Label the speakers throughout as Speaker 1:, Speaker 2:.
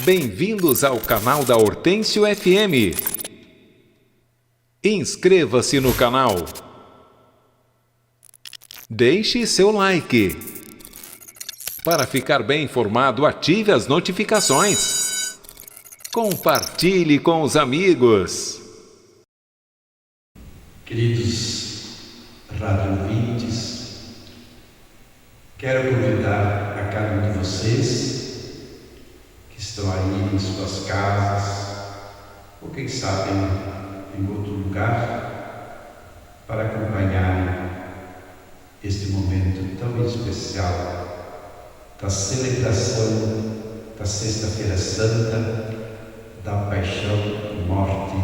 Speaker 1: Bem-vindos ao canal da Hortêncio FM. Inscreva-se no canal. Deixe seu like. Para ficar bem informado, ative as notificações. Compartilhe com os amigos.
Speaker 2: Queridos radiovintes, quero convidar a cada um de vocês que estão aí em suas casas, ou quem sabe em outro lugar, para acompanhar este momento tão especial da celebração da Sexta-feira Santa, da paixão e morte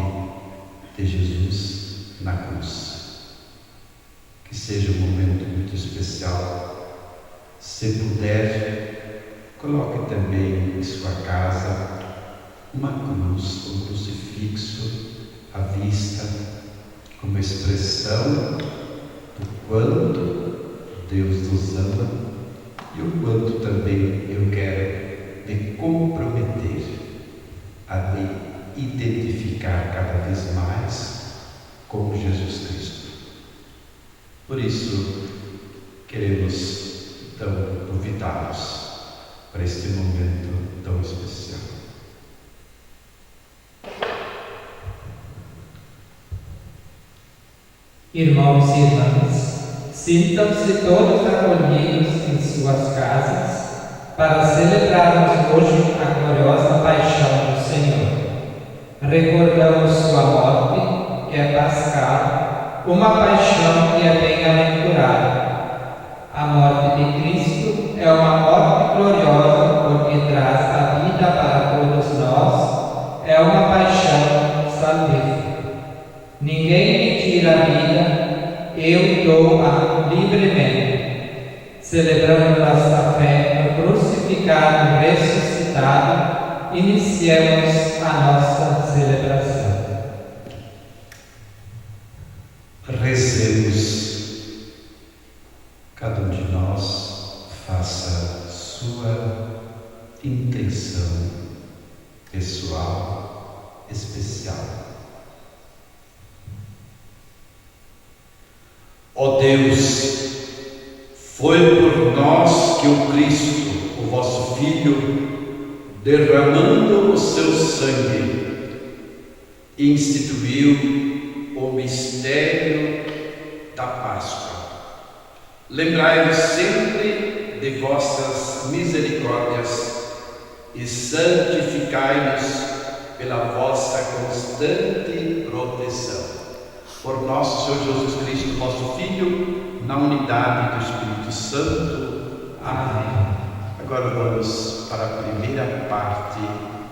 Speaker 2: de Jesus na cruz. Que seja um momento muito especial. Se puder, coloque também em sua casa uma cruz, um crucifixo à vista, como expressão do quanto Deus nos ama e o quanto também eu quero me comprometer a me identificar cada vez mais com Jesus Cristo. Por isso, queremos então convidá-los para este momento tão especial.
Speaker 3: Irmãos e irmãs, sintam-se todos acolhidos em suas casas para celebrarmos hoje a gloriosa paixão do Senhor. Recordamos sua morte, que é pascal, uma paixão que é bem-aventurada. A morte de Cristo é uma morte gloriosa porque traz a vida para todos nós, é uma paixão salvífica. Ninguém me tira a vida, eu dou-a livremente. Celebrando nossa fé no crucificado e ressuscitado, iniciemos a nossa celebração.
Speaker 2: Rezemos. Cada um de nós faça sua intenção pessoal, especial. Ó Deus, foi por nós que o Cristo, o vosso Filho, derramando o seu sangue, instituiu o mistério da Páscoa. Lembrai-vos sempre de vossas misericórdias e santificai-nos pela vossa constante proteção. Por nosso Senhor Jesus Cristo, vosso Filho, na unidade do Espírito Santo. Amém. Agora vamos para a primeira parte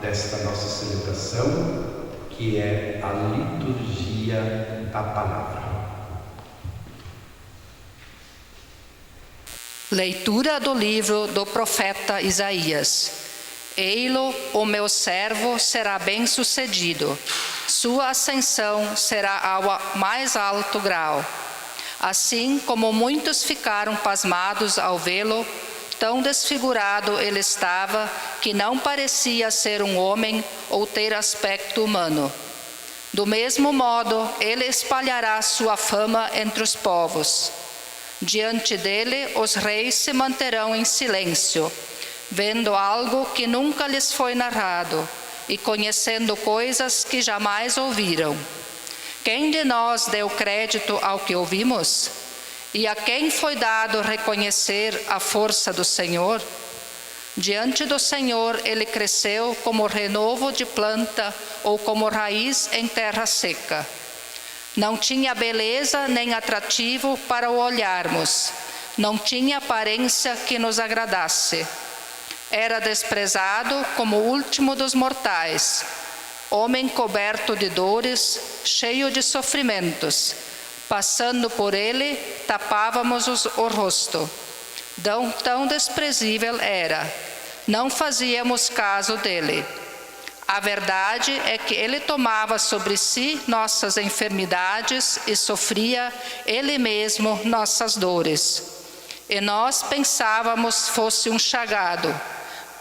Speaker 2: desta nossa celebração, que é a liturgia da palavra.
Speaker 4: Leitura do livro do profeta Isaías. Ei-lo, o meu servo, será bem-sucedido. Sua ascensão será ao mais alto grau. Assim como muitos ficaram pasmados ao vê-lo, tão desfigurado ele estava que não parecia ser um homem ou ter aspecto humano. Do mesmo modo, ele espalhará sua fama entre os povos. Diante dele, os reis se manterão em silêncio, vendo algo que nunca lhes foi narrado e conhecendo coisas que jamais ouviram. Quem de nós deu crédito ao que ouvimos? E a quem foi dado reconhecer a força do Senhor? Diante do Senhor ele cresceu como renovo de planta ou como raiz em terra seca. Não tinha beleza nem atrativo para o olharmos, não tinha aparência que nos agradasse. Era desprezado como o último dos mortais, homem coberto de dores, cheio de sofrimentos. Passando por ele, tapávamos o rosto. Tão desprezível era, não fazíamos caso dele. A verdade é que ele tomava sobre si nossas enfermidades e sofria ele mesmo nossas dores. E nós pensávamos fosse um chagado,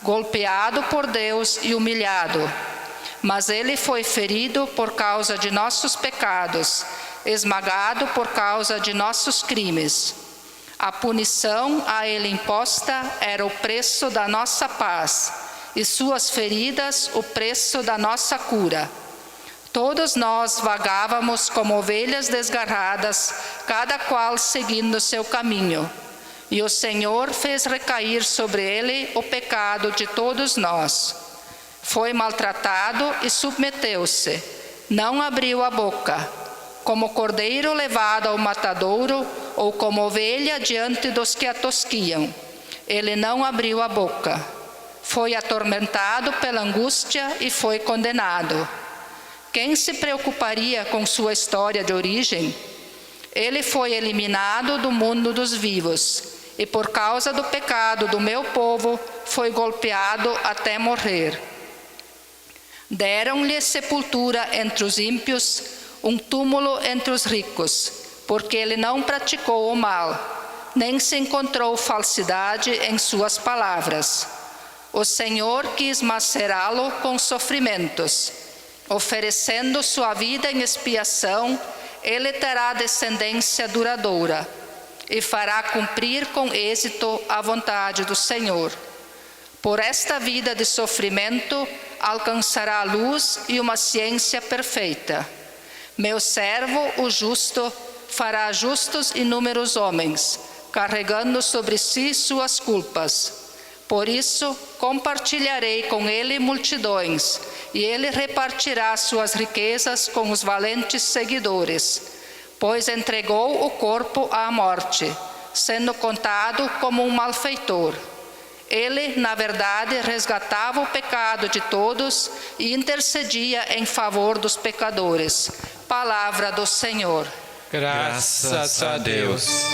Speaker 4: golpeado por Deus e humilhado. Mas ele foi ferido por causa de nossos pecados, esmagado por causa de nossos crimes. A punição a ele imposta era o preço da nossa paz, e suas feridas o preço da nossa cura. Todos nós vagávamos como ovelhas desgarradas, cada qual seguindo seu caminho. E o Senhor fez recair sobre ele o pecado de todos nós. Foi maltratado e submeteu-se, não abriu a boca. Como cordeiro levado ao matadouro, ou como ovelha diante dos que a tosquiam, ele não abriu a boca. Foi atormentado pela angústia e foi condenado. Quem se preocuparia com sua história de origem? Ele foi eliminado do mundo dos vivos, e por causa do pecado do meu povo, foi golpeado até morrer. Deram-lhe sepultura entre os ímpios, um túmulo entre os ricos, porque ele não praticou o mal, nem se encontrou falsidade em suas palavras. O Senhor quis macerá-lo com sofrimentos. Oferecendo sua vida em expiação, ele terá descendência duradoura e fará cumprir com êxito a vontade do Senhor. Por esta vida de sofrimento, alcançará a luz e uma ciência perfeita. Meu servo, o justo, fará justos inúmeros homens, carregando sobre si suas culpas. Por isso, compartilharei com ele multidões, e ele repartirá suas riquezas com os valentes seguidores, pois entregou o corpo à morte, sendo contado como um malfeitor. Ele, na verdade, resgatava o pecado de todos e intercedia em favor dos pecadores. Palavra do Senhor.
Speaker 5: Graças a Deus.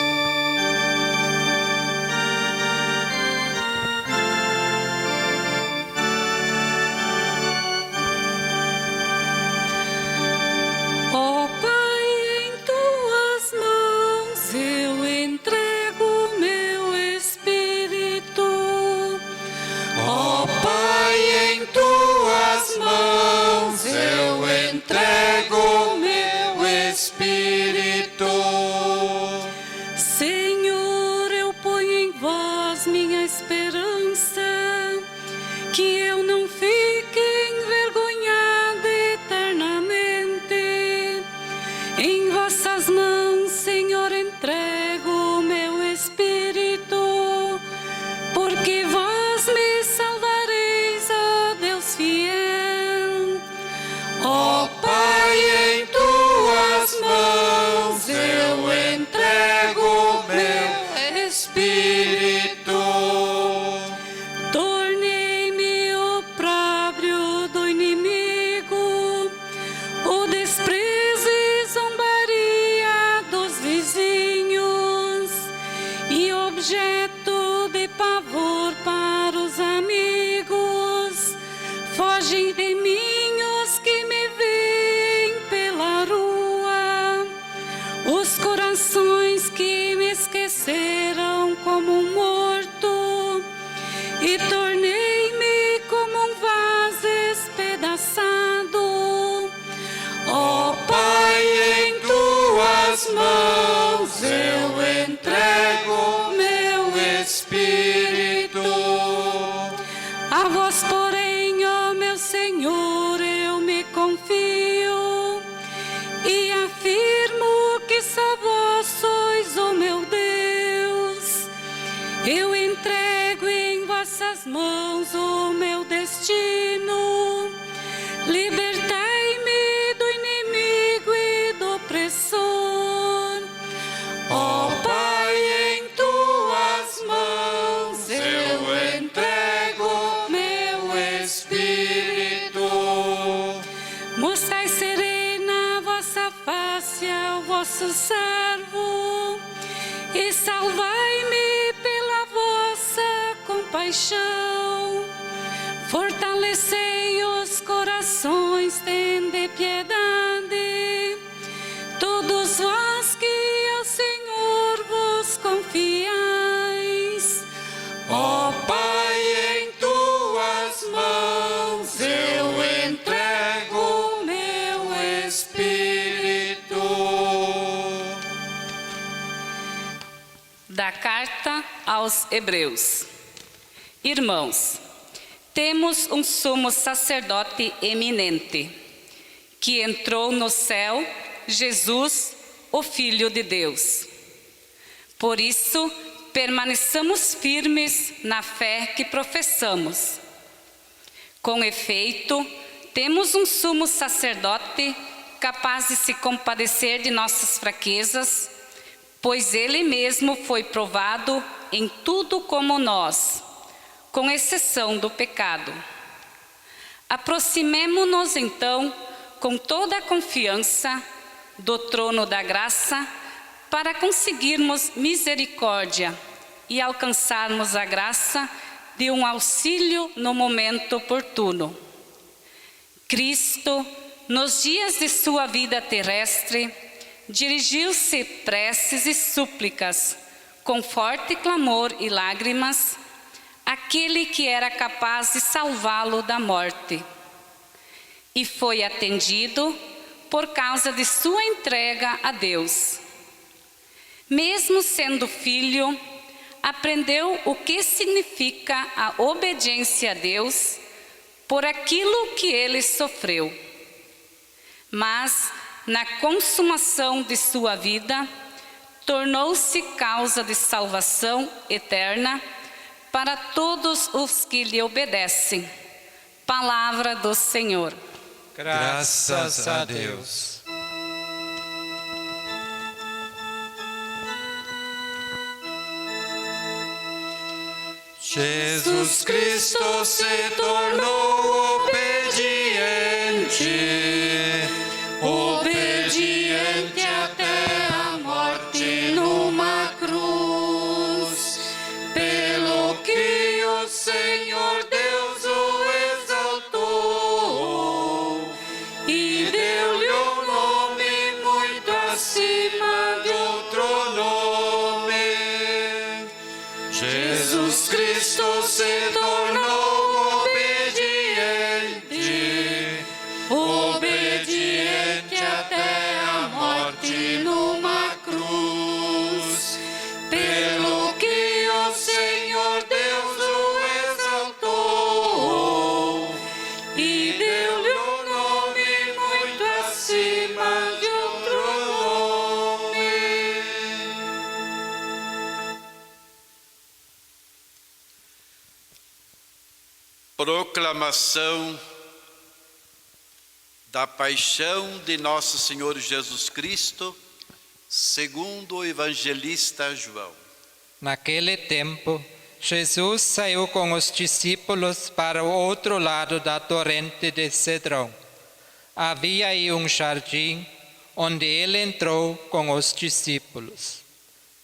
Speaker 6: Ó Pai, em tuas mãos eu entrego meu espírito.
Speaker 5: Ó Pai, em tuas mãos eu entrego meu espírito.
Speaker 6: Senhor, eu ponho em vós minha esperança, que eu não fique envergonhada eternamente. Em vossas mãos, Senhor, entrego meu espírito, porque vós me salvareis, ó Deus fiel.
Speaker 5: Ó Pai, em tuas mãos eu entrego meu espírito.
Speaker 6: Tornei-me opróbrio do inimigo, o desprezo e zombaria dos vizinhos, e objeto de pavor para os amigos. Fogem de mim os que me veem pela rua, os corações que me esqueceram como um morto, e tornei-me como um vaso espedaçado.
Speaker 5: Ó Pai, em tuas mãos eu entrego meu espírito.
Speaker 6: A vós, porém, ó meu Senhor, eu me confio, e afirmo que só vós sois o meu Deus. Eu entrego em vossas mãos o meu destino. Libertai-me do inimigo e do opressor.
Speaker 5: Ó Pai, em tuas mãos eu entrego meu espírito.
Speaker 6: Mostrai serena a vossa face ao vosso servo, e salvai-me pela vossa compaixão. Fortalecei os corações, tende piedade, todos vós que ao Senhor vos confiais.
Speaker 5: Ó Pai, em tuas aos Hebreus. Irmãos, temos um sumo sacerdote eminente, que entrou no céu, Jesus, o Filho de Deus. Por isso, permaneçamos firmes na fé que professamos. Com efeito, temos um sumo sacerdote capaz de se compadecer de nossas fraquezas, pois ele mesmo foi provado em tudo como nós, com exceção do pecado. Aproximemo-nos então com toda a confiança do trono da graça para conseguirmos misericórdia e alcançarmos a graça de um auxílio no momento oportuno. Cristo, nos dias de sua vida terrestre, dirigiu-se preces e súplicas, com forte clamor e lágrimas, àquele que era capaz de salvá-lo da morte. E foi atendido por causa de sua entrega a Deus. Mesmo sendo filho, aprendeu o que significa a obediência a Deus por aquilo que ele sofreu. Mas, na consumação de sua vida, tornou-se causa de salvação eterna para todos os que lhe obedecem. Palavra do Senhor.
Speaker 7: Graças a Deus. Jesus Cristo se tornou obediente até a morte numa cruz, pelo que o Senhor Deus o exaltou e deu-lhe um nome muito acima de outro nome. Jesus Cristo se tornou obediente até a morte numa cruz, pelo que o Senhor Deus o exaltou e deu-lhe um nome muito acima de outro nome.
Speaker 2: Proclamação da paixão de nosso Senhor Jesus Cristo, segundo o evangelista João.
Speaker 3: Naquele tempo, Jesus saiu com os discípulos para o outro lado da torrente de Cedrão. Havia aí um jardim, onde ele entrou com os discípulos.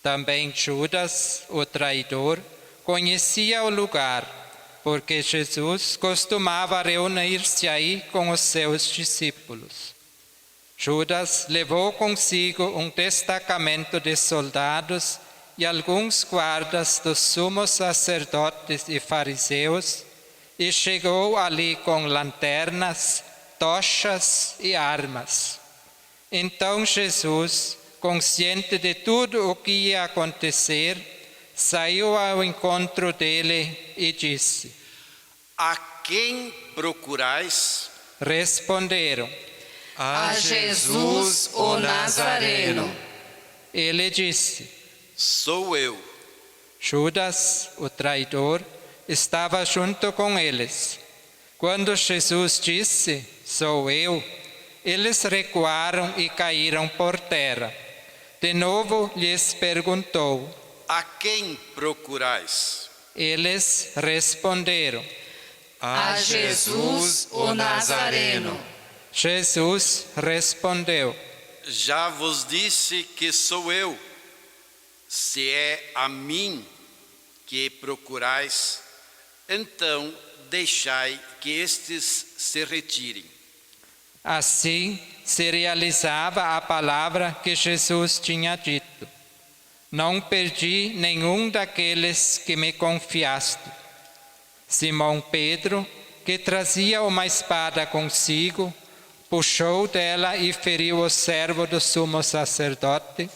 Speaker 3: Também Judas, o traidor, conhecia o lugar, porque Jesus costumava reunir-se aí com os seus discípulos. Judas levou consigo um destacamento de soldados e alguns guardas dos sumos sacerdotes e fariseus, e chegou ali com lanternas, tochas e armas. Então Jesus, consciente de tudo o que ia acontecer, saiu ao encontro dele e disse:
Speaker 2: A quem procurais?
Speaker 3: Responderam:
Speaker 7: A Jesus o Nazareno.
Speaker 3: Ele disse:
Speaker 2: Sou eu.
Speaker 3: Judas, o traidor, estava junto com eles. Quando Jesus disse: Sou eu, eles recuaram e caíram por terra. De novo lhes perguntou:
Speaker 2: A quem procurais?
Speaker 3: Eles responderam:
Speaker 7: A Jesus o Nazareno.
Speaker 3: Jesus respondeu:
Speaker 2: Já vos disse que sou eu. Se é a mim que procurais, então deixai que estes se retirem.
Speaker 3: Assim se realizava a palavra que Jesus tinha dito: Não perdi nenhum daqueles que me confiaste. Simão Pedro, que trazia uma espada consigo, puxou dela e feriu o servo do sumo sacerdote,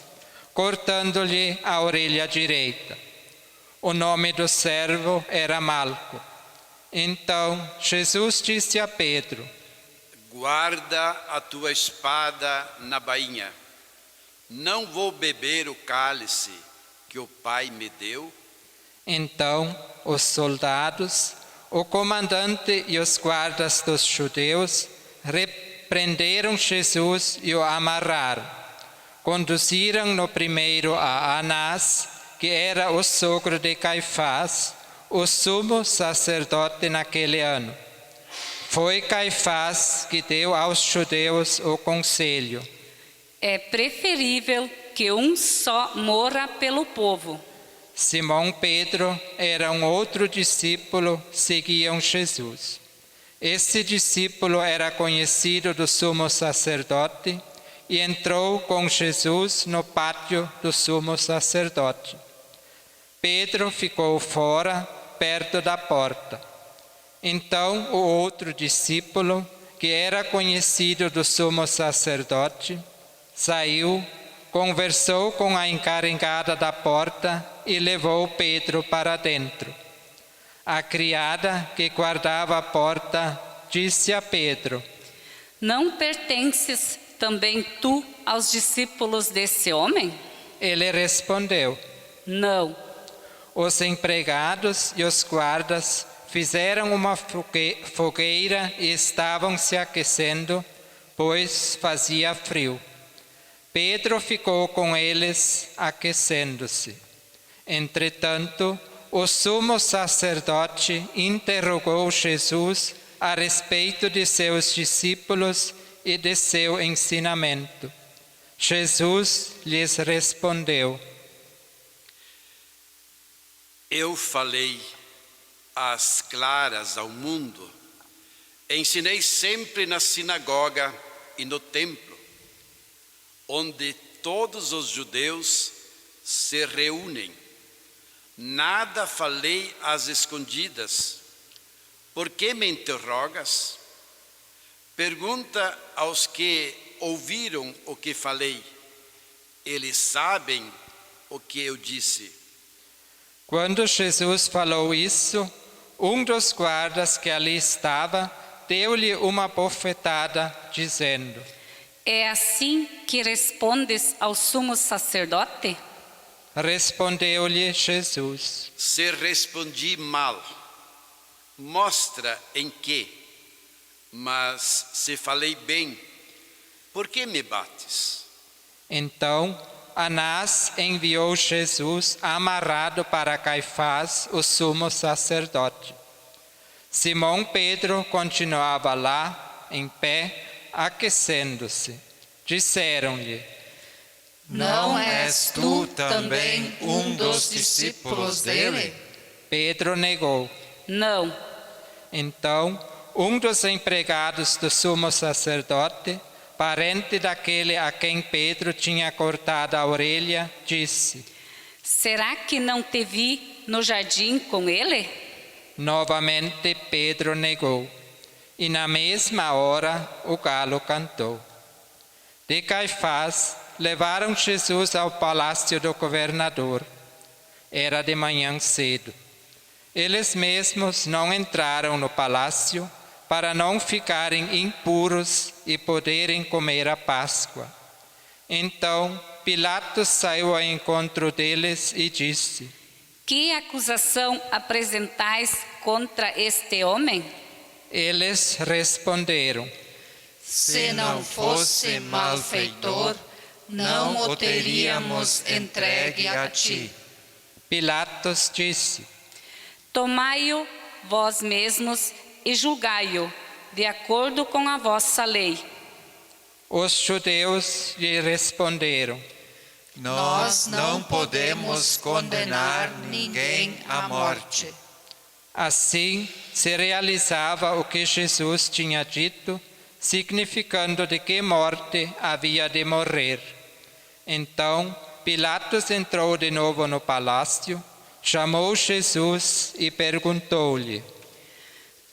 Speaker 3: cortando-lhe a orelha direita. O nome do servo era Malco. Então Jesus disse a Pedro:
Speaker 2: Guarda a tua espada na bainha. Não vou beber o cálice que o Pai me deu?
Speaker 3: Então os soldados, o comandante e os guardas dos judeus repreenderam Jesus e o amarraram. Conduziram-no primeiro a Anás, que era o sogro de Caifás, o sumo sacerdote naquele ano. Foi Caifás que deu aos judeus o conselho:
Speaker 5: É preferível que um só morra pelo povo.
Speaker 3: Simão Pedro era um outro discípulo, seguiam Jesus. Esse discípulo era conhecido do sumo sacerdote e entrou com Jesus no pátio do sumo sacerdote. Pedro ficou fora, perto da porta. Então o outro discípulo, que era conhecido do sumo sacerdote, saiu, conversou com a encarregada da porta e levou Pedro para dentro. A criada que guardava a porta disse a Pedro:
Speaker 5: Não pertences também tu aos discípulos desse homem?
Speaker 3: Ele respondeu:
Speaker 5: Não.
Speaker 3: Os empregados e os guardas fizeram uma fogueira e estavam se aquecendo, pois fazia frio. Pedro ficou com eles, aquecendo-se. Entretanto, o sumo sacerdote interrogou Jesus a respeito de seus discípulos e de seu ensinamento. Jesus lhes respondeu:
Speaker 2: Eu falei às claras ao mundo, ensinei sempre na sinagoga e no templo, onde todos os judeus se reúnem. Nada falei às escondidas. Por que me interrogas? Pergunta aos que ouviram o que falei. Eles sabem o que eu disse.
Speaker 3: Quando Jesus falou isso, um dos guardas que ali estava deu-lhe uma bofetada, dizendo:
Speaker 5: É assim que respondes ao sumo sacerdote?
Speaker 3: Respondeu-lhe Jesus:
Speaker 2: Se respondi mal, mostra em que. Mas se falei bem, por que me bates?
Speaker 3: Então Anás enviou Jesus amarrado para Caifás, o sumo sacerdote. Simão Pedro continuava lá, em pé, aquecendo-se. Disseram-lhe:
Speaker 7: Não és tu também um dos discípulos dele?
Speaker 3: Pedro negou.
Speaker 5: Não.
Speaker 3: Então, um dos empregados do sumo sacerdote, parente daquele a quem Pedro tinha cortado a orelha, disse:
Speaker 5: Será que não te vi no jardim com ele?
Speaker 3: Novamente Pedro negou. E na mesma hora o galo cantou. De Caifás levaram Jesus ao palácio do governador. Era de manhã cedo. Eles mesmos não entraram no palácio para não ficarem impuros e poderem comer a Páscoa. Então Pilatos saiu ao encontro deles e disse:
Speaker 5: Que acusação apresentais contra este homem?
Speaker 3: Eles responderam:
Speaker 7: Se não fosse malfeitor, não o teríamos entregue a ti.
Speaker 3: Pilatos disse:
Speaker 5: Tomai-o vós mesmos e julgai-o, de acordo com a vossa lei.
Speaker 3: Os judeus lhe responderam:
Speaker 7: Nós não podemos condenar ninguém à morte.
Speaker 3: Assim se realizava o que Jesus tinha dito, significando de que morte havia de morrer. Então Pilatos entrou de novo no palácio, chamou Jesus e perguntou-lhe: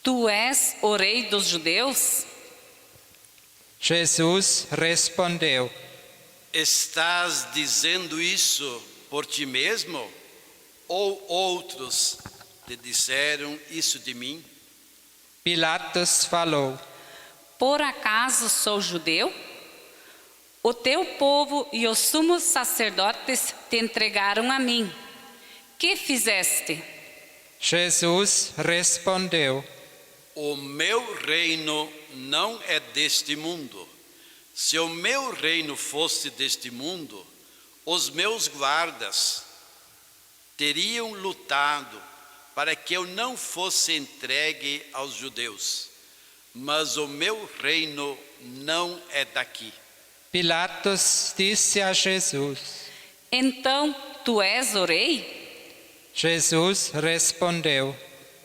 Speaker 5: Tu és o rei dos judeus?
Speaker 3: Jesus respondeu:
Speaker 2: Estás dizendo isso por ti mesmo? ou outros te disseram isso de mim?
Speaker 3: Pilatos falou:
Speaker 5: Por acaso sou judeu? O teu povo e os sumos sacerdotes te entregaram a mim. Que fizeste?
Speaker 3: Jesus respondeu:
Speaker 2: O meu reino não é deste mundo. Se o meu reino fosse deste mundo, os meus guardas teriam lutado para que eu não fosse entregue aos judeus. Mas o meu reino não é daqui.
Speaker 3: Pilatos disse a Jesus.
Speaker 5: Então tu és o rei?
Speaker 3: Jesus respondeu: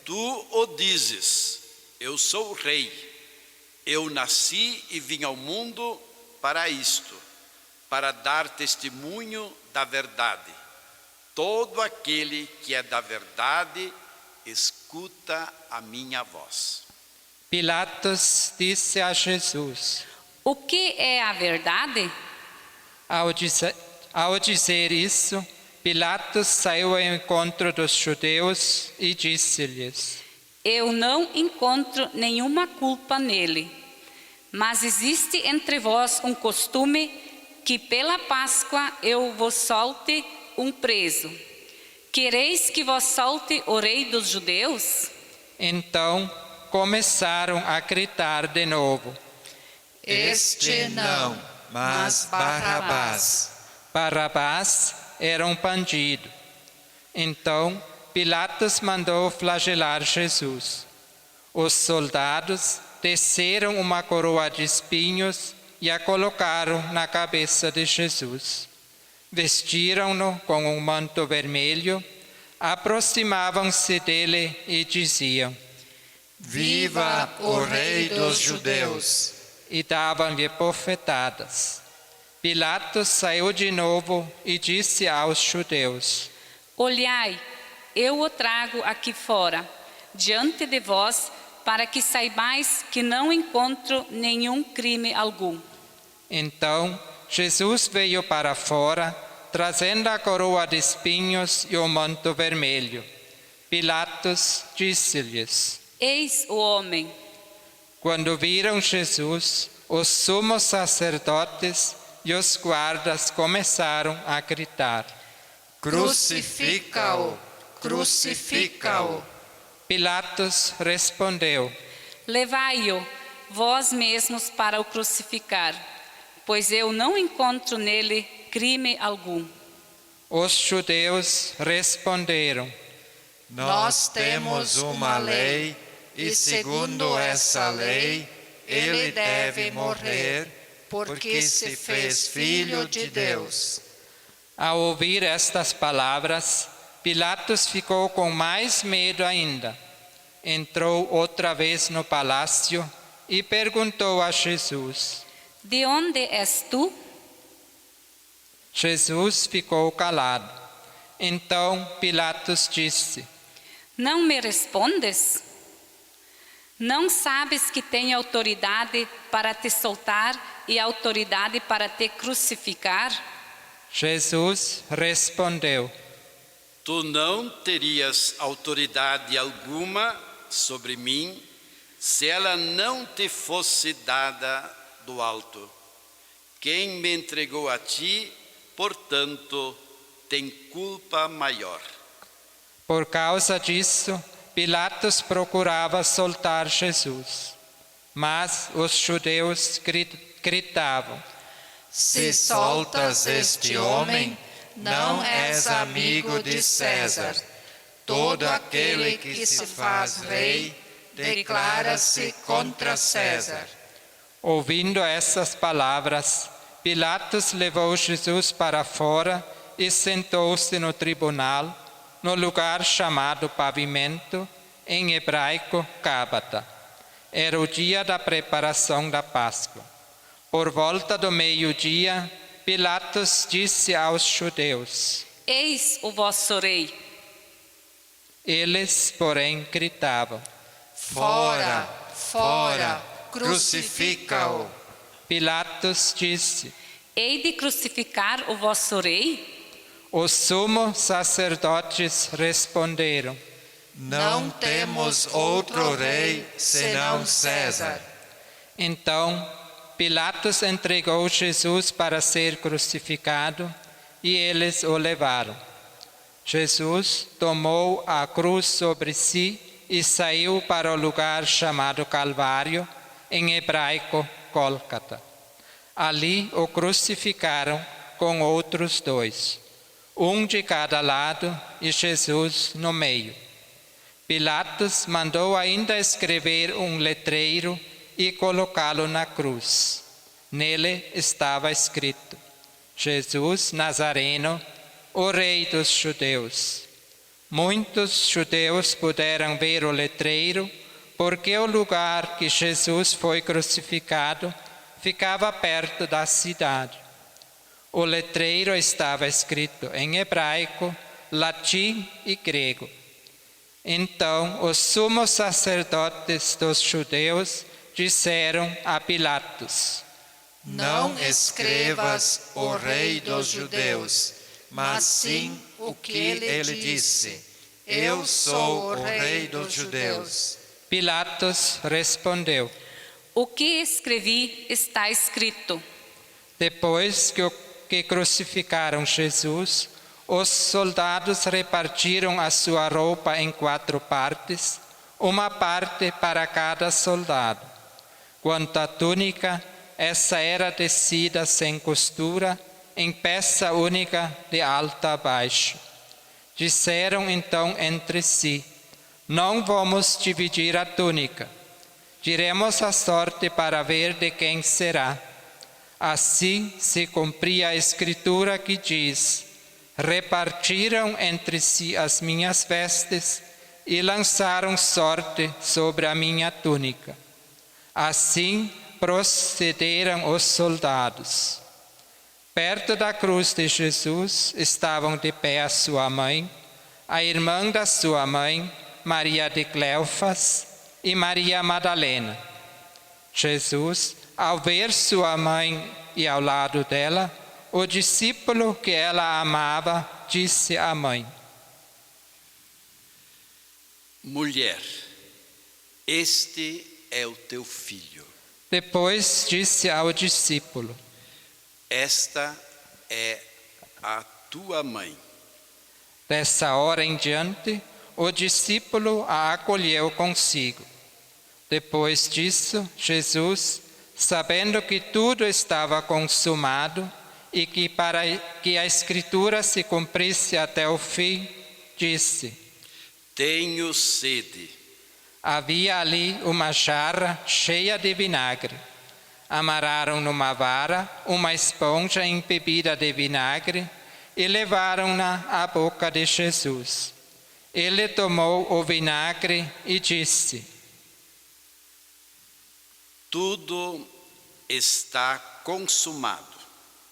Speaker 2: Tu o dizes, eu sou o rei. Eu nasci e vim ao mundo para isto, para dar testemunho da verdade. Todo aquele que é da verdade, escuta a minha voz.
Speaker 3: Pilatos disse a Jesus.
Speaker 5: O que é a verdade?
Speaker 3: Ao dizer isso, Pilatos saiu ao encontro dos judeus e disse-lhes:
Speaker 5: Eu não encontro nenhuma culpa nele. Mas existe entre vós um costume que pela Páscoa eu vos solte um preso. Quereis que vos solte o rei dos judeus?
Speaker 3: Então começaram a gritar de novo:
Speaker 7: Este não, mas Barrabás.
Speaker 3: Barrabás era um bandido. Então Pilatos mandou flagelar Jesus. Os soldados desceram uma coroa de espinhos e a colocaram na cabeça de Jesus. Vestiram-no com um manto vermelho, aproximavam-se dele e diziam:
Speaker 7: Viva o Rei dos Judeus!
Speaker 3: E davam-lhe bofetadas. Pilatos saiu de novo e disse aos judeus:
Speaker 5: Olhai, eu o trago aqui fora, diante de vós, para que saibais que não encontro nenhum crime algum.
Speaker 3: Então Jesus veio para fora, trazendo a coroa de espinhos e o manto vermelho. Pilatos disse-lhes:
Speaker 5: Eis o homem.
Speaker 3: Quando viram Jesus, os sumos sacerdotes e os guardas começaram a gritar:
Speaker 7: Crucifica-o! Crucifica-o!
Speaker 3: Pilatos respondeu:
Speaker 5: Levai-o vós mesmos para o crucificar, pois eu não encontro nele crime algum.
Speaker 3: Os judeus responderam:
Speaker 7: Nós temos uma lei, e segundo essa lei, ele deve morrer, porque se fez filho de Deus.
Speaker 3: Ao ouvir estas palavras, Pilatos ficou com mais medo ainda. Entrou outra vez no palácio e perguntou a Jesus:
Speaker 5: De onde és tu?
Speaker 3: Jesus ficou calado. Então Pilatos disse:
Speaker 5: Não me respondes? Não sabes que tenho autoridade para te soltar e autoridade para te crucificar?
Speaker 3: Jesus respondeu:
Speaker 2: Tu não terias autoridade alguma sobre mim se ela não te fosse dada do alto. Quem me entregou a ti, portanto, tem culpa maior.
Speaker 3: Por causa disso, Pilatos procurava soltar Jesus. Mas os judeus gritavam:
Speaker 7: Se soltas este homem, não és amigo de César. Todo aquele que se faz rei declara-se contra César.
Speaker 3: Ouvindo essas palavras, Pilatos levou Jesus para fora e sentou-se no tribunal, no lugar chamado Pavimento, em hebraico Gábata. Era o dia da preparação da Páscoa. Por volta do meio-dia, Pilatos disse aos judeus:
Speaker 5: Eis o vosso rei.
Speaker 3: Eles, porém, gritavam:
Speaker 7: Fora, fora, crucifica-o.
Speaker 3: Pilatos disse:
Speaker 5: Hei de crucificar o vosso rei?
Speaker 3: Os sumos sacerdotes responderam:
Speaker 7: Não temos outro rei senão César.
Speaker 3: Então, Pilatos entregou Jesus para ser crucificado e eles o levaram. Jesus tomou a cruz sobre si e saiu para o lugar chamado Calvário, em hebraico, Gólgota. Ali o crucificaram com outros 2, um de cada lado e Jesus no meio. Pilatos mandou ainda escrever um letreiro e colocá-lo na cruz. Nele estava escrito: Jesus Nazareno, o Rei dos Judeus. Muitos judeus puderam ver o letreiro, porque o lugar que Jesus foi crucificado ficava perto da cidade. O letreiro estava escrito em hebraico, latim e grego. Então os sumos sacerdotes dos judeus disseram a Pilatos:
Speaker 7: Não escrevas o Rei dos Judeus, mas sim o que ele disse: Eu sou o Rei dos Judeus.
Speaker 3: Pilatos respondeu:
Speaker 5: O que escrevi está escrito.
Speaker 3: Depois que crucificaram Jesus, os soldados repartiram a sua roupa em 4 partes, uma parte para cada soldado. Quanto à túnica, essa era tecida sem costura, em peça única de alto a baixo. Disseram então entre si: Não vamos dividir a túnica. Diremos a sorte para ver de quem será. Assim se cumpria a escritura que diz: Repartiram entre si as minhas vestes e lançaram sorte sobre a minha túnica. Assim procederam os soldados. Perto da cruz de Jesus estavam de pé a sua mãe, a irmã da sua mãe, Maria de Cleofas, e Maria Madalena. Jesus, ao ver sua mãe e ao lado dela, o discípulo que ela amava, disse à mãe:
Speaker 2: Mulher, este é o teu filho.
Speaker 3: Depois disse ao discípulo:
Speaker 2: Esta é a tua mãe.
Speaker 3: Dessa hora em diante, o discípulo a acolheu consigo. Depois disso, Jesus, sabendo que tudo estava consumado e que para que a Escritura se cumprisse até o fim, disse:
Speaker 2: Tenho sede.
Speaker 3: Havia ali uma jarra cheia de vinagre. Amarraram numa vara uma esponja embebida de vinagre e levaram-na à boca de Jesus. Ele tomou o vinagre e disse:
Speaker 2: Tudo está consumado.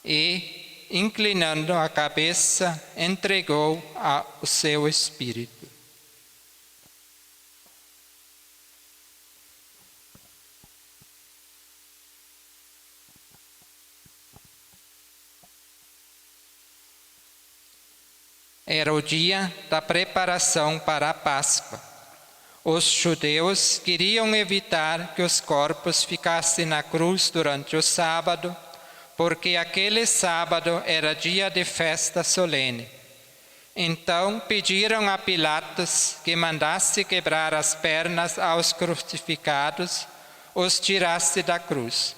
Speaker 3: E, inclinando a cabeça, entregou o seu espírito. Era o dia da preparação para a Páscoa. Os judeus queriam evitar que os corpos ficassem na cruz durante o sábado, porque aquele sábado era dia de festa solene. Então pediram a Pilatos que mandasse quebrar as pernas aos crucificados, os tirasse da cruz.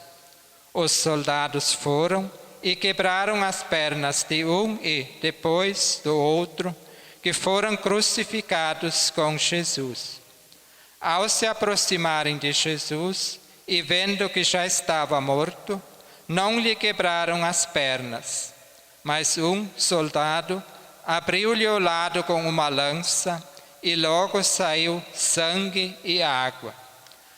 Speaker 3: Os soldados foram e quebraram as pernas de um e, depois, do outro, que foram crucificados com Jesus. Ao se aproximarem de Jesus e vendo que já estava morto, não lhe quebraram as pernas, mas um soldado abriu-lhe o lado com uma lança e logo saiu sangue e água.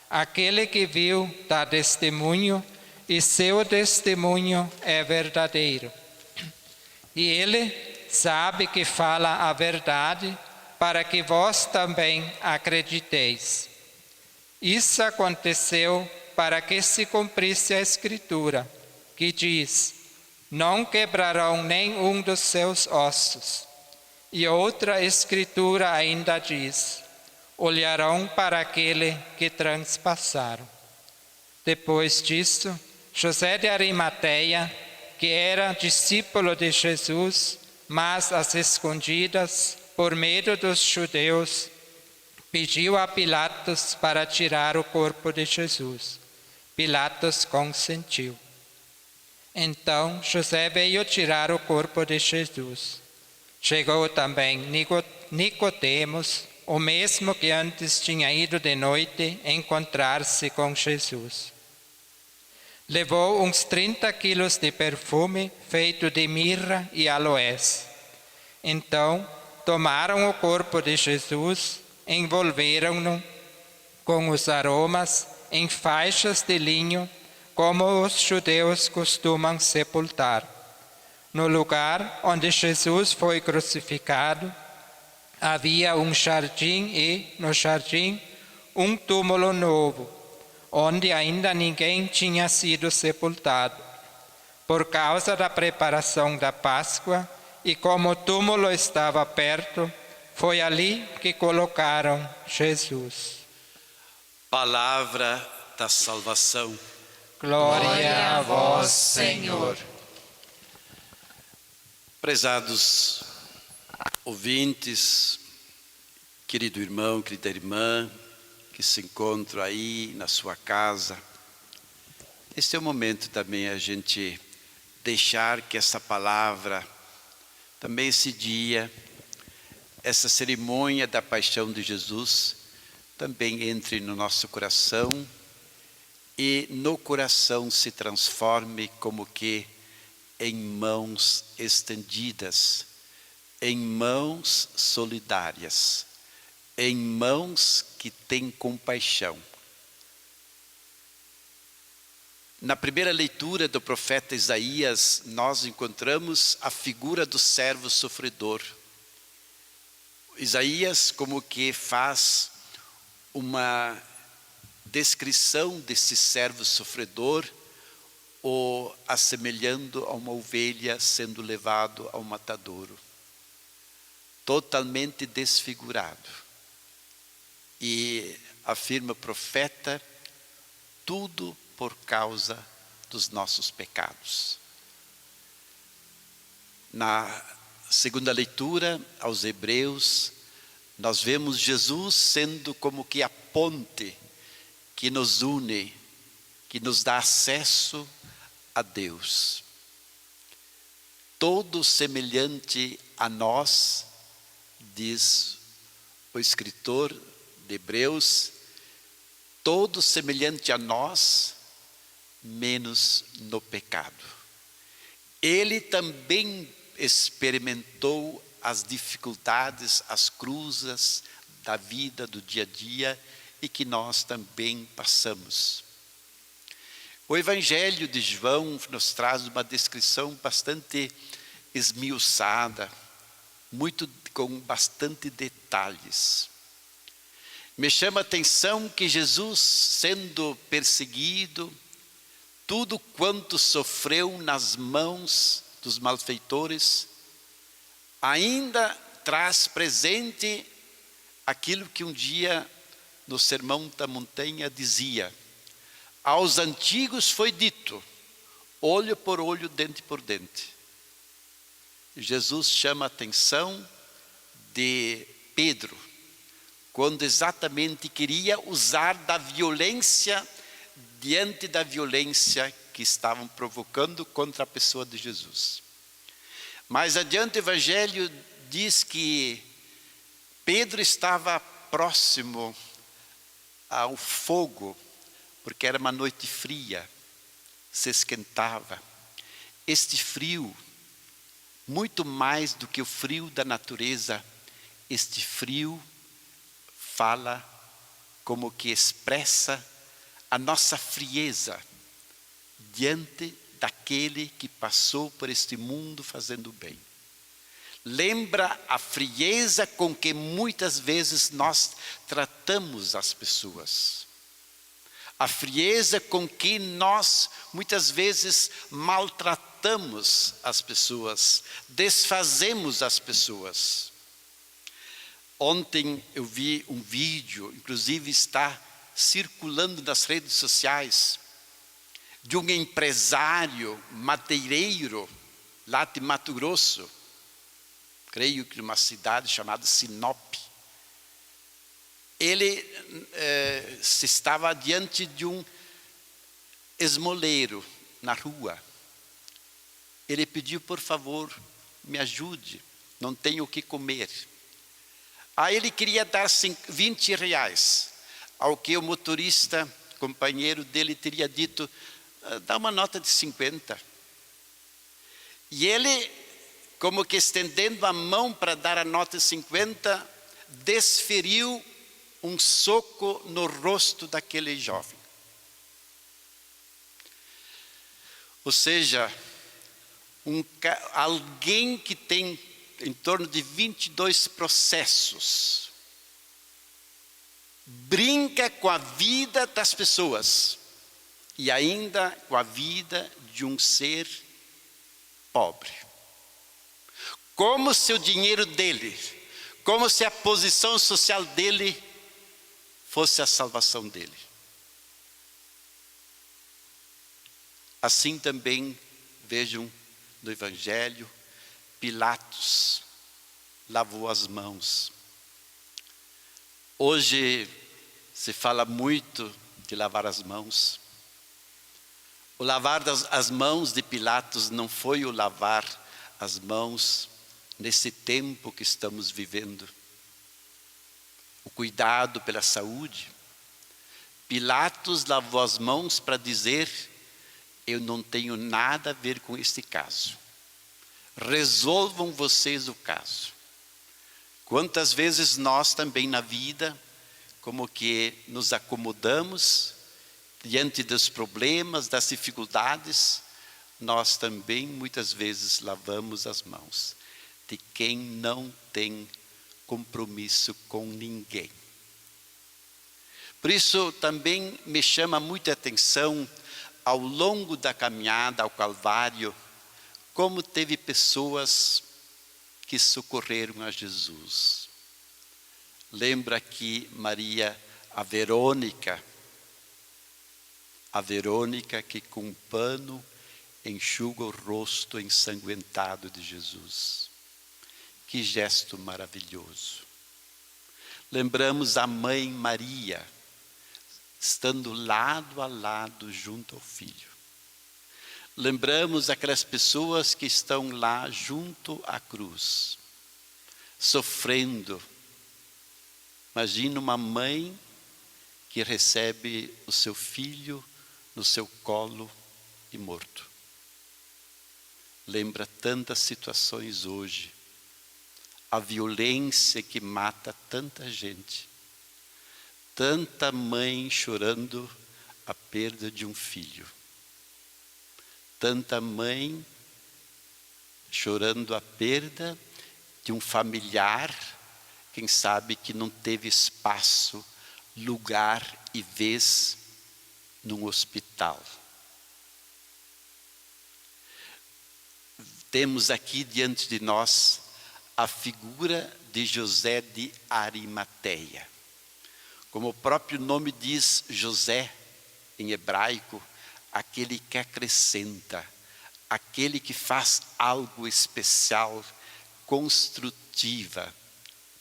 Speaker 3: Aquele que viu dá testemunho e seu testemunho é verdadeiro. E ele sabe que fala a verdade, para que vós também acrediteis. Isso aconteceu para que se cumprisse a Escritura, que diz: não quebrarão nenhum dos seus ossos. E outra escritura ainda diz: olharão para aquele que transpassaram. Depois disso, José de Arimateia, que era discípulo de Jesus, mas às escondidas, por medo dos judeus, pediu a Pilatos para tirar o corpo de Jesus. Pilatos consentiu. Então José veio tirar o corpo de Jesus. Chegou também Nicodemos, o mesmo que antes tinha ido de noite encontrar-se com Jesus. Levou uns 30 quilos de perfume feito de mirra e aloés. Então tomaram o corpo de Jesus, envolveram-no com os aromas em faixas de linho, como os judeus costumam sepultar. No lugar onde Jesus foi crucificado, havia um jardim e, no jardim, um túmulo novo, onde ainda ninguém tinha sido sepultado. Por causa da preparação da Páscoa, e como o túmulo estava perto, foi ali que colocaram Jesus.
Speaker 2: Palavra da salvação.
Speaker 3: Glória
Speaker 7: a vós, Senhor.
Speaker 2: Prezados ouvintes, querido irmão, querida irmã, que se encontram aí na sua casa, este é o momento também a gente deixar que essa palavra, também esse dia, essa cerimônia da paixão de Jesus, também entre no nosso coração e no coração se transforme como que em mãos estendidas, em mãos solidárias, em mãos que têm compaixão. Na primeira leitura do profeta Isaías, nós encontramos a figura do servo sofredor. Isaías como que faz uma descrição desse servo sofredor, o assemelhando a uma ovelha sendo levado ao matadouro, totalmente desfigurado. E afirma o profeta, tudo por causa dos nossos pecados. Na segunda leitura aos Hebreus, nós vemos Jesus sendo como que a ponte que nos une, que nos dá acesso a Deus. Todo semelhante a nós, diz o escritor de Hebreus, todo semelhante a nós, menos no pecado. Ele também experimentou as dificuldades, as cruzes da vida, do dia a dia, e que nós também passamos. O Evangelho de João nos traz uma descrição bastante esmiuçada, com bastante detalhes. Me chama a atenção que Jesus, sendo perseguido, tudo quanto sofreu nas mãos dos malfeitores, ainda traz presente aquilo que um dia no Sermão da Montanha dizia: aos antigos foi dito, olho por olho, dente por dente. Jesus chama a atenção de Pedro, quando exatamente queria usar da violência diante da violência que estavam provocando contra a pessoa de Jesus. Mais adiante o Evangelho diz que Pedro estava próximo ao fogo, porque era uma noite fria, se esquentava. Este frio, muito mais do que o frio da natureza, este frio fala como que expressa a nossa frieza diante daquele que passou por este mundo fazendo bem. Lembra a frieza com que muitas vezes nós tratamos as pessoas. A frieza com que nós muitas vezes maltratamos matamos as pessoas, desfazemos as pessoas. Ontem eu vi um vídeo, inclusive está circulando nas redes sociais, de um empresário madeireiro lá de Mato Grosso, creio que numa cidade chamada Sinop. Ele se estava diante de um esmoleiro na rua. Ele pediu, por favor, me ajude, não tenho o que comer. Aí ele queria dar 20 reais, ao que o motorista, companheiro dele, teria dito, dá uma nota de 50. E ele, como que estendendo a mão para dar a nota de 50, desferiu um soco no rosto daquele jovem. Ou seja, alguém que tem em torno de 22 processos, brinca com a vida das pessoas e ainda com a vida de um ser pobre. Como se o dinheiro dele, como se a posição social dele fosse a salvação dele. Assim também vejam no Evangelho, Pilatos lavou as mãos. Hoje se fala muito de lavar as mãos. O lavar as mãos de Pilatos não foi o lavar as mãos nesse tempo que estamos vivendo. O cuidado pela saúde. Pilatos lavou as mãos para dizer, eu não tenho nada a ver com este caso. Resolvam vocês o caso. Quantas vezes nós também na vida, como que nos acomodamos diante dos problemas, das dificuldades, nós também muitas vezes lavamos as mãos de quem não tem compromisso com ninguém. Por isso também me chama muita atenção ao longo da caminhada ao Calvário, como teve pessoas que socorreram a Jesus. Lembra que Maria, a Verônica que com um pano enxuga o rosto ensanguentado de Jesus. Que gesto maravilhoso. Lembramos a mãe Maria, estando lado a lado junto ao filho. Lembramos aquelas pessoas que estão lá junto à cruz, sofrendo. Imagina uma mãe que recebe o seu filho no seu colo e morto. Lembra tantas situações hoje, a violência que mata tanta gente, tanta mãe chorando a perda de um filho. Tanta mãe chorando a perda de um familiar, quem sabe que não teve espaço, lugar e vez num hospital. Temos aqui diante de nós a figura de José de Arimateia. Como o próprio nome diz, José, em hebraico, aquele que acrescenta, aquele que faz algo especial, construtiva.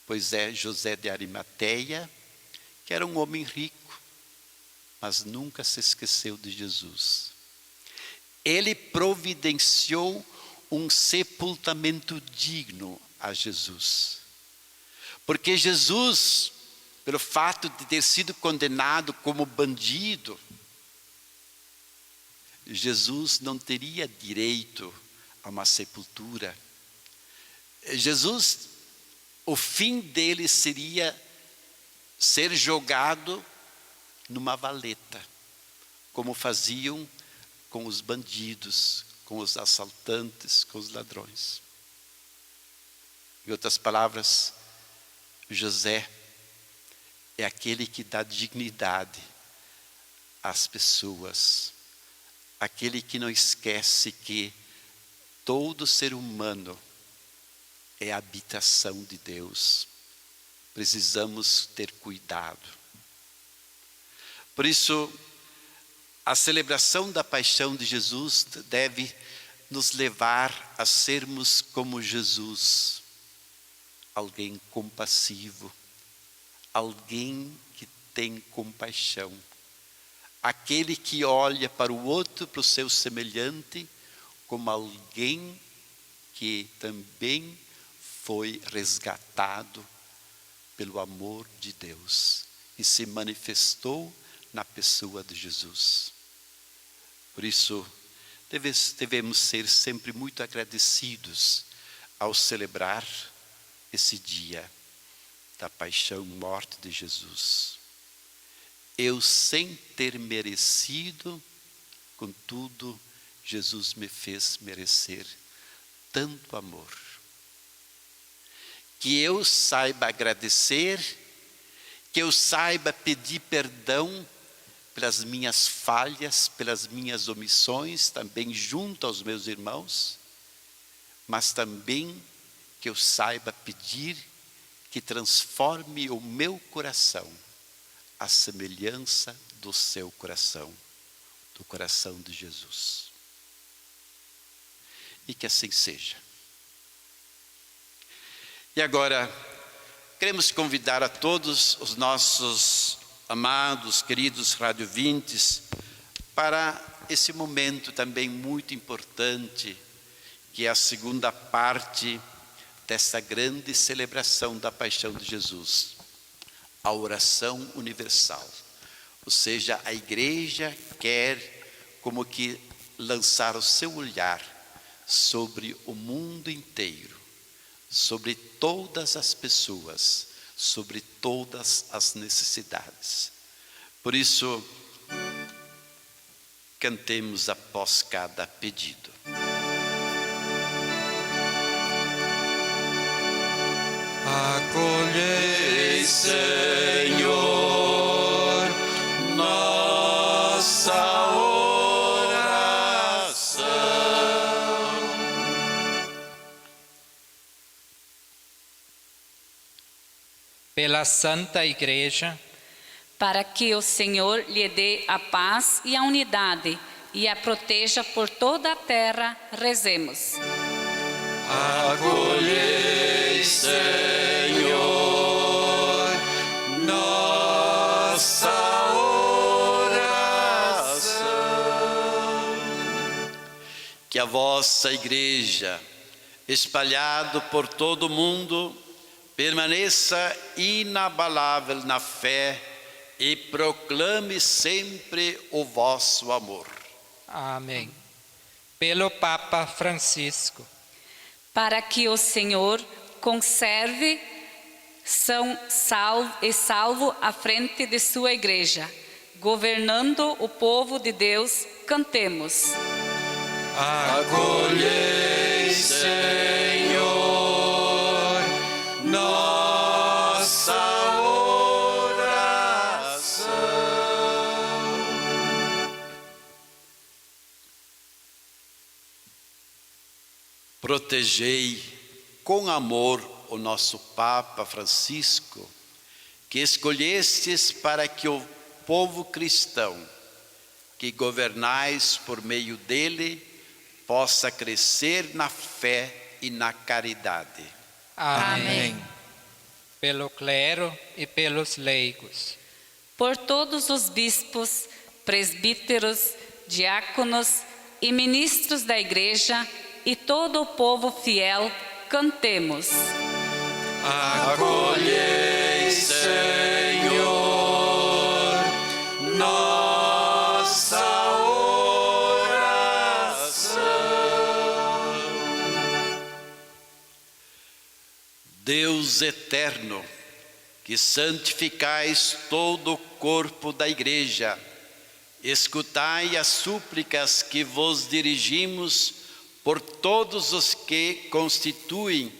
Speaker 2: Pois é, José de Arimateia, que era um homem rico, mas nunca se esqueceu de Jesus. Ele providenciou um sepultamento digno a Jesus. Porque Jesus, pelo fato de ter sido condenado como bandido, Jesus não teria direito a uma sepultura. Jesus, o fim dele seria ser jogado numa valeta, como faziam com os bandidos, com os assaltantes, com os ladrões. Em outras palavras, José é aquele que dá dignidade às pessoas, aquele que não esquece que Todo ser humano é a habitação de Deus. Precisamos ter cuidado. Por isso, a celebração da paixão de Jesus deve nos levar a sermos como Jesus. Alguém compassivo, alguém que tem compaixão. Aquele que olha para o outro, para o seu semelhante, como alguém que também foi resgatado pelo amor de Deus e se manifestou na pessoa de Jesus. Por isso, devemos ser sempre muito agradecidos ao celebrar esse dia da paixão e morte de Jesus. Eu, sem ter merecido, contudo, Jesus me fez merecer tanto amor. Que eu saiba agradecer, que eu saiba pedir perdão pelas minhas falhas, pelas minhas omissões, também junto aos meus irmãos, mas também que eu saiba pedir que transforme o meu coração à semelhança do seu coração, do coração de Jesus. E que assim seja. E agora, queremos convidar a todos os nossos amados, queridos radiovintes, para esse momento também muito importante, que é a segunda parte dessa grande celebração da paixão de Jesus, a oração universal. Ou seja, a igreja quer como que lançar o seu olhar sobre o mundo inteiro, sobre todas as pessoas, sobre todas as necessidades. Por isso, cantemos após cada pedido.
Speaker 7: Acolhei,
Speaker 2: Senhor, nossa oração.
Speaker 3: Pela Santa Igreja,
Speaker 5: para que o Senhor lhe dê a paz e a unidade e a proteja por toda a terra, rezemos.
Speaker 7: acolhei, Senhor, nossa oração.
Speaker 2: Que a vossa igreja, espalhado por todo o mundo, permaneça inabalável na fé e proclame sempre o vosso amor.
Speaker 3: amém. Pelo Papa Francisco,
Speaker 5: Para que o Senhor conserve salvo à frente de sua igreja, governando o povo de Deus, cantemos.
Speaker 7: Acolhei, Senhor, nossa oração.
Speaker 2: Protegei com amor o nosso Papa Francisco, que escolhestes para que o povo cristão, que governais por meio dele, possa crescer na fé e na caridade.
Speaker 3: amém. Pelo clero e pelos leigos,
Speaker 5: Por todos os bispos, presbíteros, diáconos e ministros da igreja e todo o povo fiel, cantemos.
Speaker 7: Acolhei, Senhor, nossa oração.
Speaker 2: Deus eterno, que santificais todo o corpo da igreja, escutai as súplicas que vos dirigimos por todos os que constituem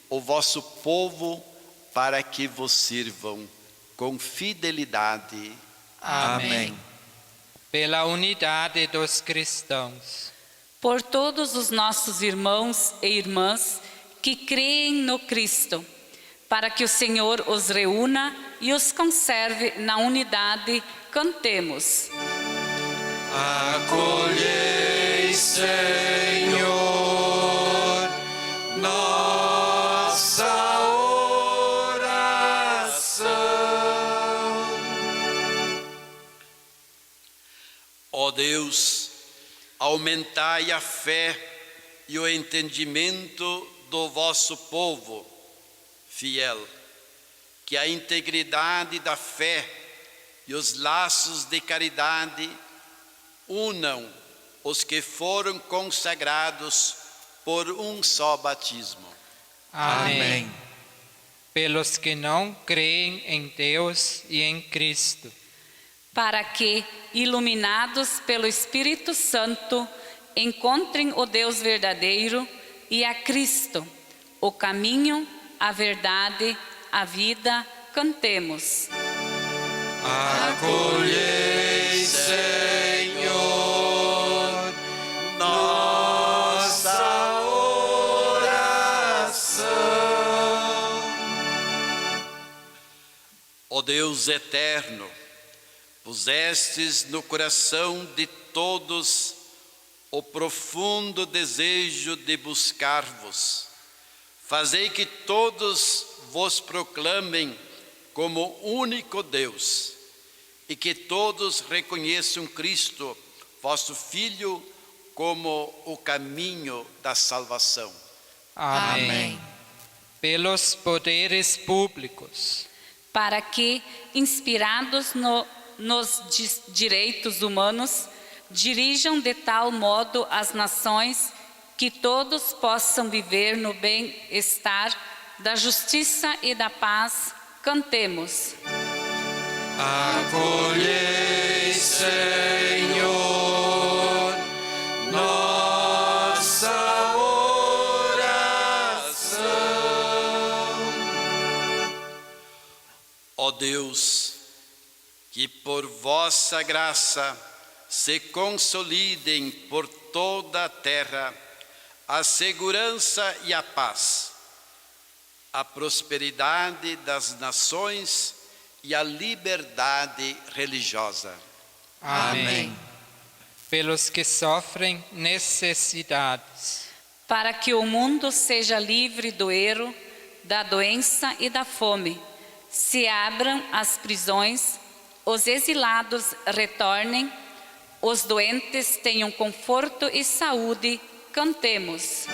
Speaker 2: o vosso povo, para que vos sirvam com fidelidade.
Speaker 3: amém. Pela unidade dos cristãos,
Speaker 5: por todos os nossos irmãos e irmãs que creem no Cristo, para que o Senhor os reúna e os conserve na unidade. Cantemos.
Speaker 7: Acolhei, Senhor, nossa oração.
Speaker 2: Ó Deus, aumentai a fé e o entendimento do vosso povo fiel, que a integridade da fé e os laços de caridade unam os que foram consagrados por um só batismo.
Speaker 3: Amém. Pelos que não creem em Deus e em Cristo,
Speaker 5: Para que, iluminados pelo Espírito Santo, encontrem o Deus verdadeiro e a Cristo, o caminho, a verdade, a vida. Cantemos.
Speaker 7: Acolhei, Senhor, nossa oração.
Speaker 2: Ó Deus eterno, pusestes no coração de todos o profundo desejo de buscar-vos. Fazei que todos vos proclamem como único Deus e que todos reconheçam Cristo, vosso Filho, como o caminho da salvação.
Speaker 3: Amém. Pelos poderes públicos,
Speaker 5: Para que, inspirados nos direitos humanos, dirijam de tal modo as nações que todos possam viver no bem-estar, da justiça e da paz. Cantemos.
Speaker 7: Acolhei, Senhor, nossa oração.
Speaker 2: Ó Deus, que por vossa graça se consolidem por toda a terra a segurança e a paz, a prosperidade das nações e a liberdade religiosa.
Speaker 3: Amém. Pelos que sofrem necessidades,
Speaker 5: Para que o mundo seja livre do erro, da doença e da fome, se abram as prisões, os exilados retornem, os doentes tenham conforto e saúde. Cantemos.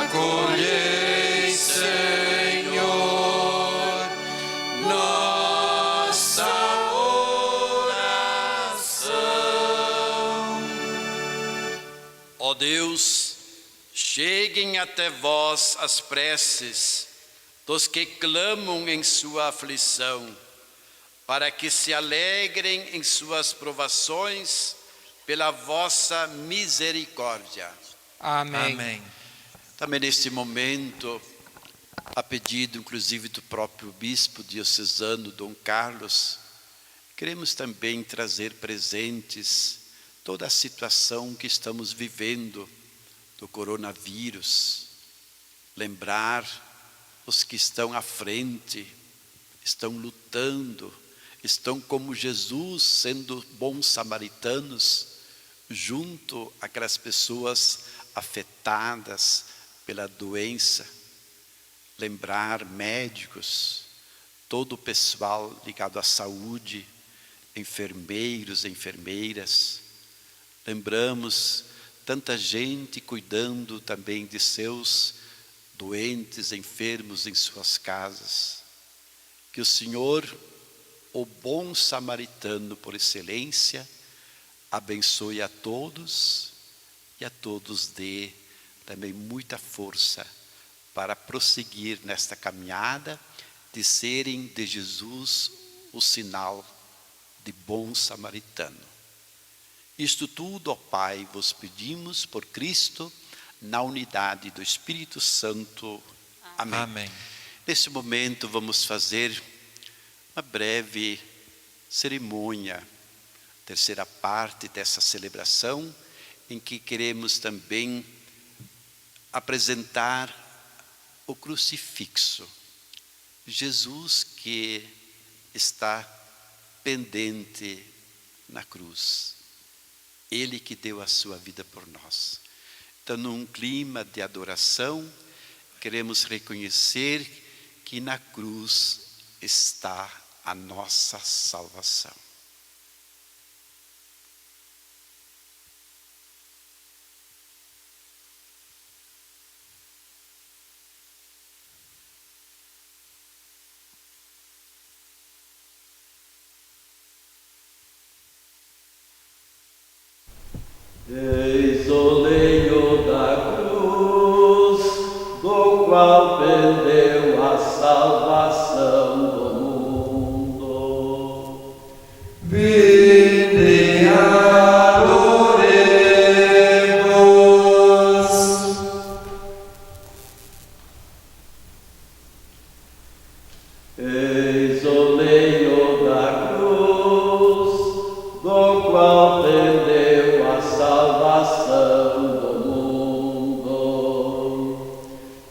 Speaker 7: Acolhei, Senhor, nossa oração.
Speaker 2: Ó Deus, cheguem até vós as preces dos que clamam em sua aflição, para que se alegrem em suas provações pela vossa misericórdia.
Speaker 3: Amém.
Speaker 7: Amém.
Speaker 2: Também neste momento, a pedido inclusive do próprio bispo diocesano Dom Carlos, queremos também trazer presentes toda a situação que estamos vivendo do coronavírus, lembrar os que estão à frente, estão lutando, estão como Jesus, sendo bons samaritanos, junto àquelas pessoas afetadas pela doença. Lembrar médicos, todo o pessoal ligado à saúde, enfermeiros, enfermeiras. Lembramos tanta gente cuidando também de seus doentes, enfermos em suas casas. Que o Senhor, o bom samaritano por excelência, abençoe a todos e a todos dê também muita força para prosseguir nesta caminhada de serem de Jesus o sinal de bom samaritano. Isto tudo, ó Pai, vos pedimos por Cristo, na unidade do Espírito Santo. Amém.
Speaker 7: Amém.
Speaker 2: Nesse momento vamos fazer uma breve cerimônia, terceira parte dessa celebração, em que queremos também apresentar o crucifixo. Jesus que está pendente na cruz. Ele que deu a sua vida por nós. Então, num clima de adoração, queremos reconhecer que na cruz está a nossa salvação.
Speaker 8: Eis o leio da cruz, do qual pendeu a salvação do mundo. Vinde, adoremos. Eis o leio da cruz, do qual pendeu a salvação do mundo.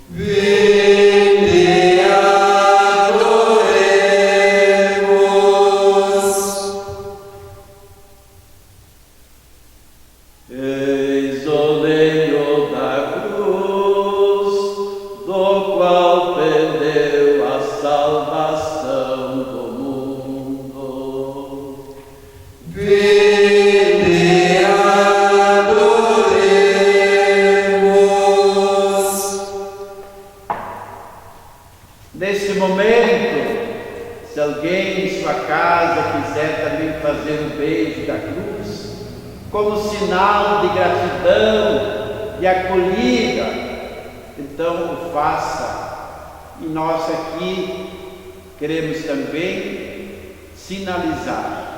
Speaker 8: Vinde, adoremos. Eis o leio da cruz, do qual pendeu a salvação do mundo. Vinde, adoremos. Nesse momento, se alguém em sua casa quiser também fazer o beijo da cruz, como sinal de gratidão e acolhida, então o faça. E nós aqui queremos também sinalizar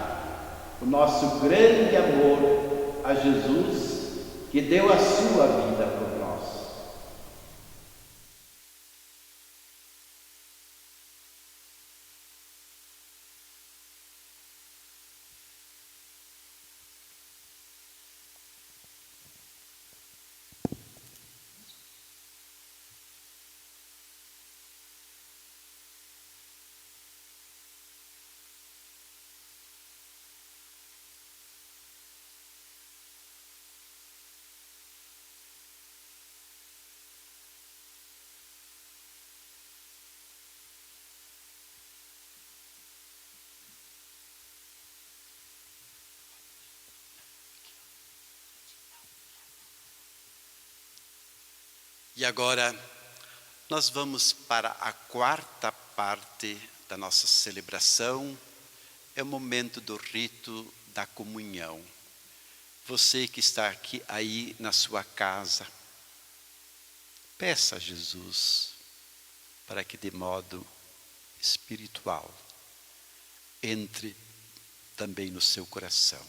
Speaker 8: o nosso grande amor a Jesus, que deu a sua vida por nós.
Speaker 2: E agora nós vamos para a quarta parte da nossa celebração. É o momento do rito da comunhão. Você que está aqui aí na sua casa, peça a Jesus para que de modo espiritual entre também no seu coração.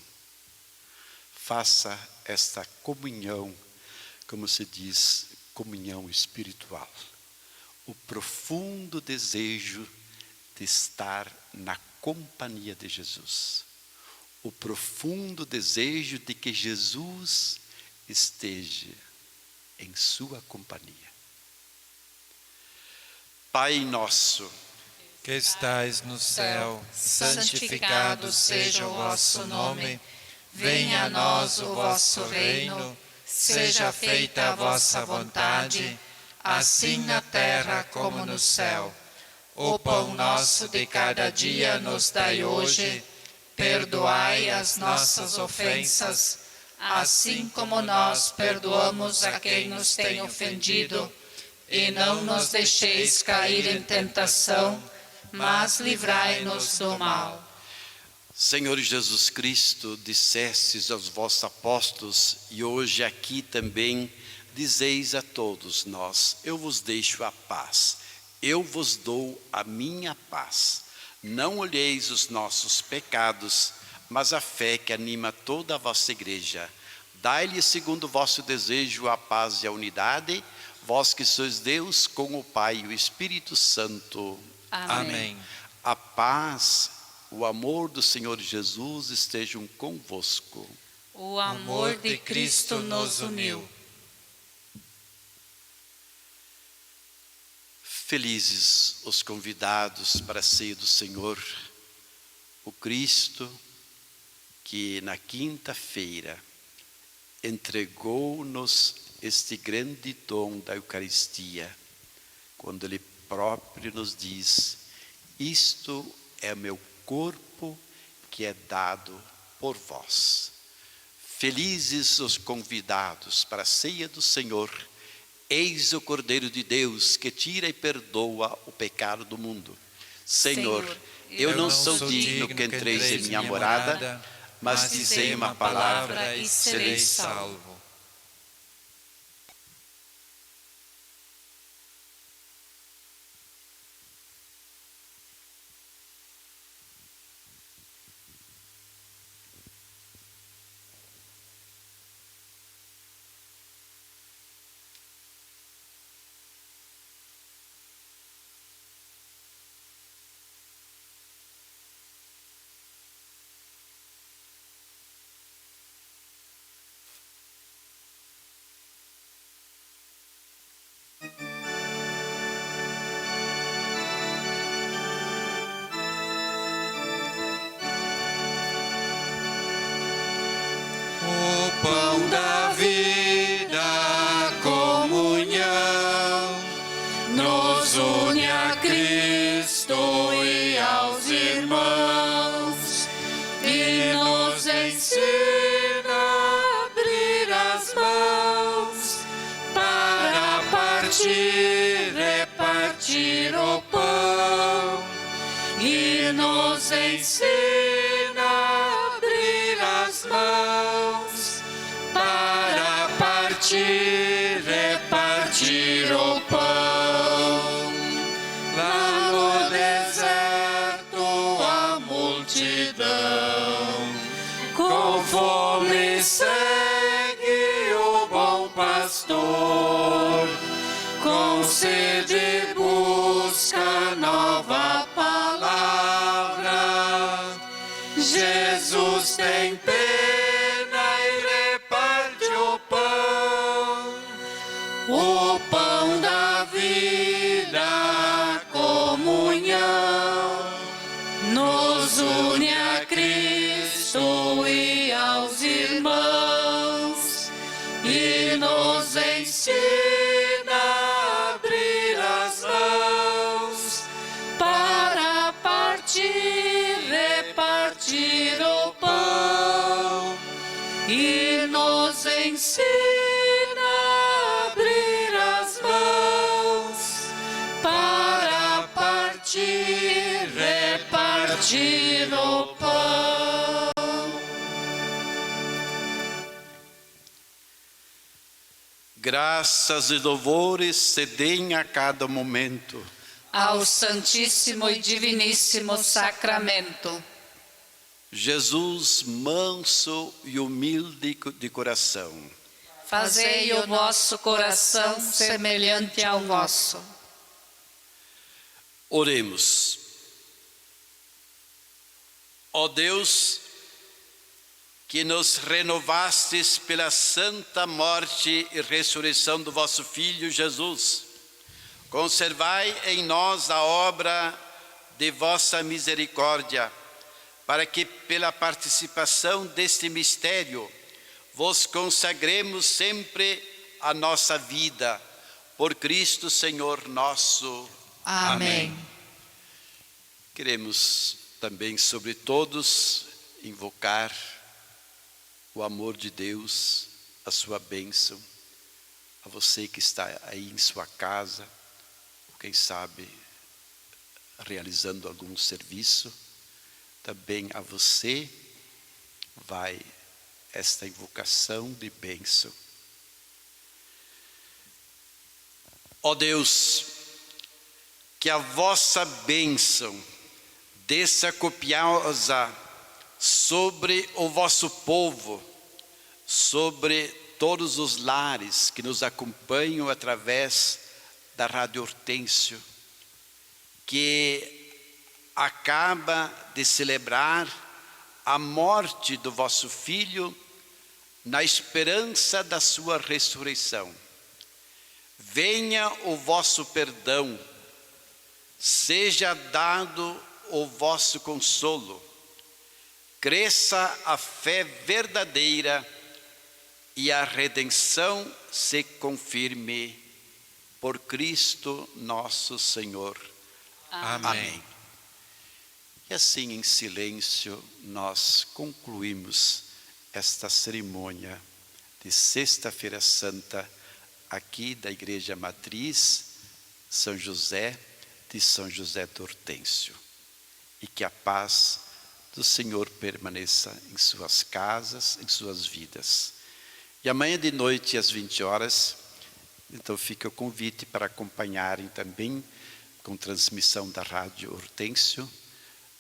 Speaker 2: Faça esta comunhão, como se diz, comunhão espiritual. O profundo desejo de estar na companhia de Jesus. O profundo desejo de que Jesus esteja em sua companhia. Pai nosso,
Speaker 7: que estais no céu, santificado seja o vosso nome. Venha a nós o vosso reino. Seja feita a vossa vontade, assim na terra como no céu. O pão nosso de cada dia nos dai hoje. Perdoai as nossas ofensas, assim como nós perdoamos a quem nos tem ofendido. E não nos deixeis cair em tentação, mas livrai-nos do mal.
Speaker 2: Senhor Jesus Cristo, dissestes aos vossos apóstolos, e hoje aqui também dizeis a todos nós: eu vos deixo a paz, eu vos dou a minha paz. Não olheis os nossos pecados, mas a fé que anima toda a vossa igreja. Dai-lhe segundo o vosso desejo a paz e a unidade, vós que sois Deus com o Pai e o Espírito Santo.
Speaker 7: Amém.
Speaker 2: A paz, o amor do Senhor Jesus estejam convosco.
Speaker 5: O amor de Cristo nos uniu.
Speaker 2: Felizes os convidados para a ceia do Senhor, o Cristo que na quinta-feira entregou-nos este grande dom da Eucaristia, quando Ele próprio nos diz: isto é meu corpo que é dado por vós. Felizes os convidados para a ceia do Senhor. Eis o Cordeiro de Deus que tira e perdoa o pecado do mundo. Senhor, eu não sou digno que entreis em minha morada, mas dizei uma palavra e serei salvo.
Speaker 7: O pão da vida, comunhão, nos une a Cristo e aos irmãos, e nos ensina a abrir as mãos para partir, repartir o pão, e nos ensina a abrir as mãos para partir, repartir o pão. Lá no deserto a multidão com fome segue o bom pastor, com sede busca nova palavra. Jesus tem pena e reparte o pão da vida, comunhão, nos une a Cristo e aos irmãos, e nos ensina a abrir as mãos para partir, repartir o pão, e nos ensina a abrir as mãos para partir, repartir o pão.
Speaker 2: Graças e louvores se deem a cada momento
Speaker 4: ao Santíssimo e Diviníssimo Sacramento.
Speaker 2: Jesus, manso e humilde de coração,
Speaker 4: Fazei o nosso coração semelhante ao vosso.
Speaker 2: oremos. Ó Deus, que nos renovastes pela santa morte e ressurreição do vosso Filho Jesus, conservai em nós a obra de vossa misericórdia, para que pela participação deste mistério vos consagremos sempre a nossa vida, por Cristo Senhor nosso.
Speaker 4: Amém.
Speaker 2: Queremos também sobre todos invocar o amor de Deus, a sua bênção, a você que está aí em sua casa, ou quem sabe realizando algum serviço, também a você vai esta invocação de bênção. Ó Deus, que a vossa bênção desça copiosa sobre o vosso povo, sobre todos os lares que nos acompanham através da Rádio Hortêncio, que acaba de celebrar a morte do vosso Filho na esperança da sua ressurreição. Venha o vosso perdão, seja dado o vosso consolo, cresça a fé verdadeira e a redenção se confirme por Cristo nosso Senhor. Amém. E assim, em silêncio, nós concluímos esta cerimônia de Sexta-feira Santa, aqui da Igreja Matriz São José de São José do Hortêncio. E que a paz do Senhor permaneça em suas casas, em suas vidas. E amanhã de noite, às 20 horas, então fica o convite para acompanharem também, com transmissão da Rádio Hortêncio,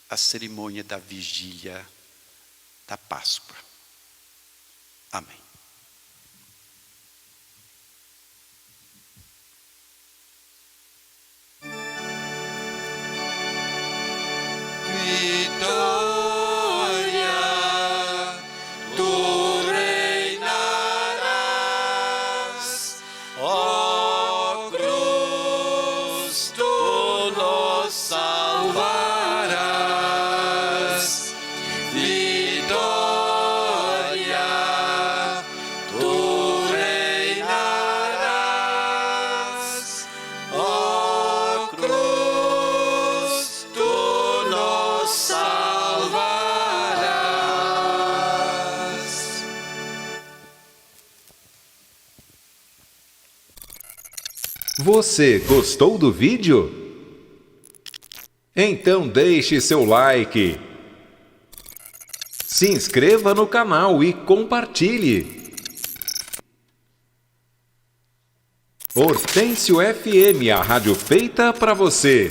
Speaker 2: a cerimônia da Vigília da Páscoa. Amém.
Speaker 7: Vitória, tu reinarás, ó cruz, tu nos salvarás. Vitória, tu reinarás, ó cruz, tu nos salvarás.
Speaker 1: Você gostou do vídeo? Então deixe seu like, se inscreva no canal e compartilhe. Hortêncio FM, a rádio feita para você.